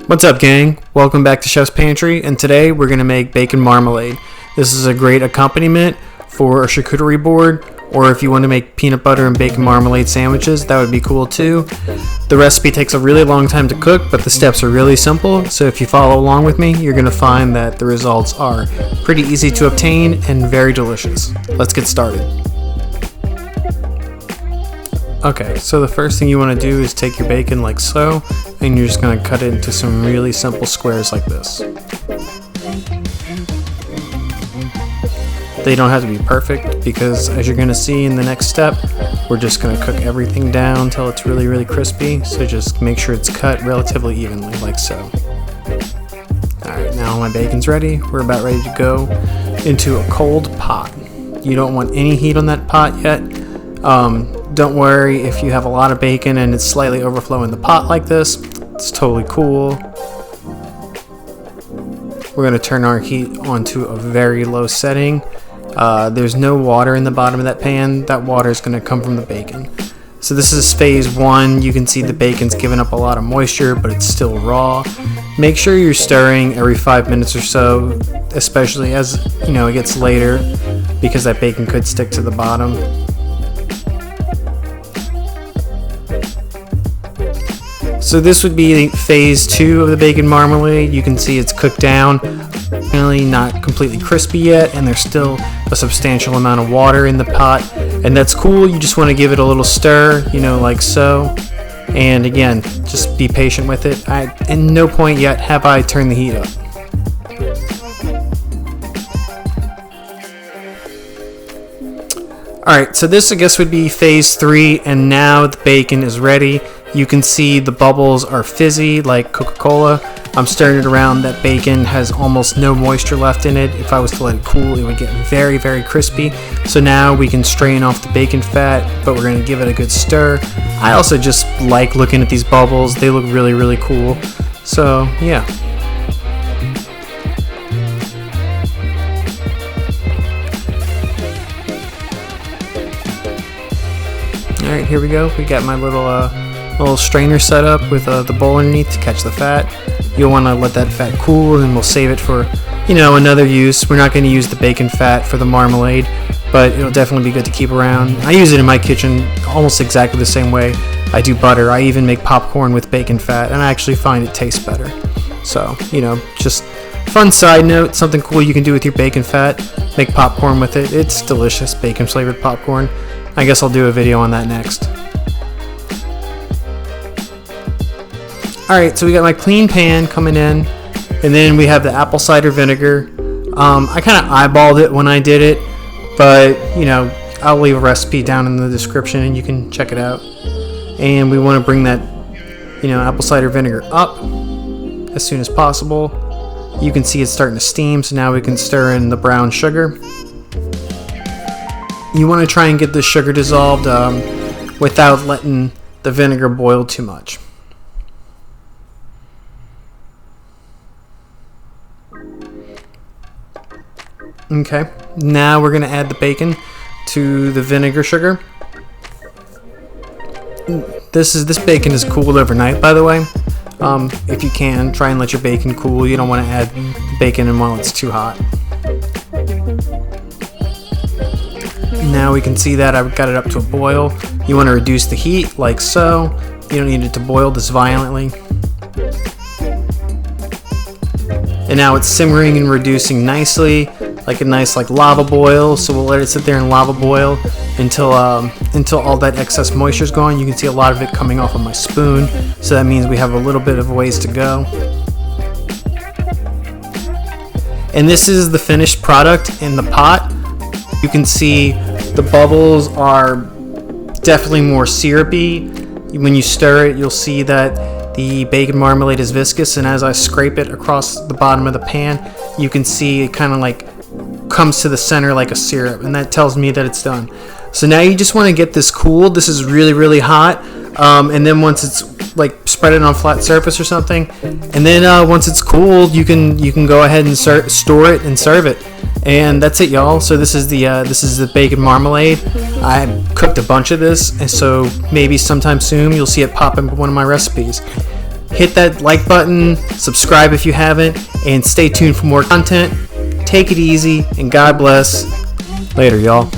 What's up, gang? Welcome back to Chef's Pantry, and today we're going to make bacon marmalade. This is a great accompaniment for a charcuterie board, or if you want to make peanut butter and bacon marmalade sandwiches, that would be cool too. The recipe takes a really long time to cook, but the steps are really simple, so if you follow along with me, you're going to find that the results are pretty easy to obtain and very delicious. Let's get started. Okay, so the first thing you want to do is take your bacon like so, and you're just going to cut it into some really simple squares like this. They don't have to be perfect because, as you're going to see in the next step, we're just going to cook everything down until it's really crispy, so just make sure it's cut relatively evenly like so. Alright, now my bacon's ready. We're about ready to go into a cold pot. You don't want any heat on that pot yet. Don't worry if you have a lot of bacon and it's slightly overflowing the pot like this. It's totally cool. We're going to turn our heat onto a very low setting. There's no water in the bottom of that pan. That water is going to come from the bacon. So this is phase one. You can see the bacon's given up a lot of moisture, but it's still raw. Make sure you're stirring every 5 minutes or so, especially as it gets later, because that bacon could stick to the bottom. So this would be phase two of the bacon marmalade. You can see it's cooked down, really not completely crispy yet, and there's still a substantial amount of water in the pot, and that's cool. You just want to give it a little stir, like so. And again, just be patient with it. At no point yet have I turned the heat up. Alright, so this I guess would be phase three, and now the bacon is ready. You can see the bubbles are fizzy like Coca-Cola. I'm stirring it around. That bacon has almost no moisture left in it. If I was to let it cool, it would get very crispy. So now we can strain off the bacon fat, but we're going to give it a good stir. I also just like looking at these bubbles. They look really cool. So yeah. Alright, here we go. We got my little strainer set up with the bowl underneath to catch the fat. You'll want to let that fat cool, and we'll save it for another use. We're not going to use the bacon fat for the marmalade, but it'll definitely be good to keep around. I use it in my kitchen almost exactly the same way I do butter. I even make popcorn with bacon fat, and I actually find it tastes better. So just fun side note, something cool you can do with your bacon fat. Make popcorn with it. It's delicious, bacon flavored popcorn. I guess I'll do a video on that next. Alright, so we got my clean pan coming in, and then we have the apple cider vinegar. I kind of eyeballed it when I did it, but I'll leave a recipe down in the description and you can check it out. And we want to bring that apple cider vinegar up as soon as possible. You can see it's starting to steam, so now we can stir in the brown sugar. You want to try and get the sugar dissolved without letting the vinegar boil too much. Okay, now we're going to add the bacon to the vinegar sugar. This bacon is cooled overnight, by the way. If you can, try and let your bacon cool. You don't want to add the bacon in while it's too hot. Now we can see that I've got it up to a boil. You want to reduce the heat like so. You don't need it to boil this violently. And now it's simmering and reducing nicely, like a nice lava boil. So we'll let it sit there and lava boil until all that excess moisture is gone. You can see a lot of it coming off of my spoon, so that means we have a little bit of ways to go. And this is the finished product in the pot. You can see the bubbles are definitely more syrupy. When you stir it, you'll see that the bacon marmalade is viscous, and as I scrape it across the bottom of the pan, you can see it kind of comes to the center like a syrup, and that tells me that it's done. So now you just want to get this cooled. This is really hot, and then once it's spread it on a flat surface or something, and then once it's cooled, you can go ahead and store it and serve it. And that's it, y'all. So this is the bacon marmalade. I cooked a bunch of this, and so maybe sometime soon you'll see it pop in one of my recipes. hit that like button, subscribe if you haven't, and stay tuned for more content. Take it easy, and God bless. Later, y'all.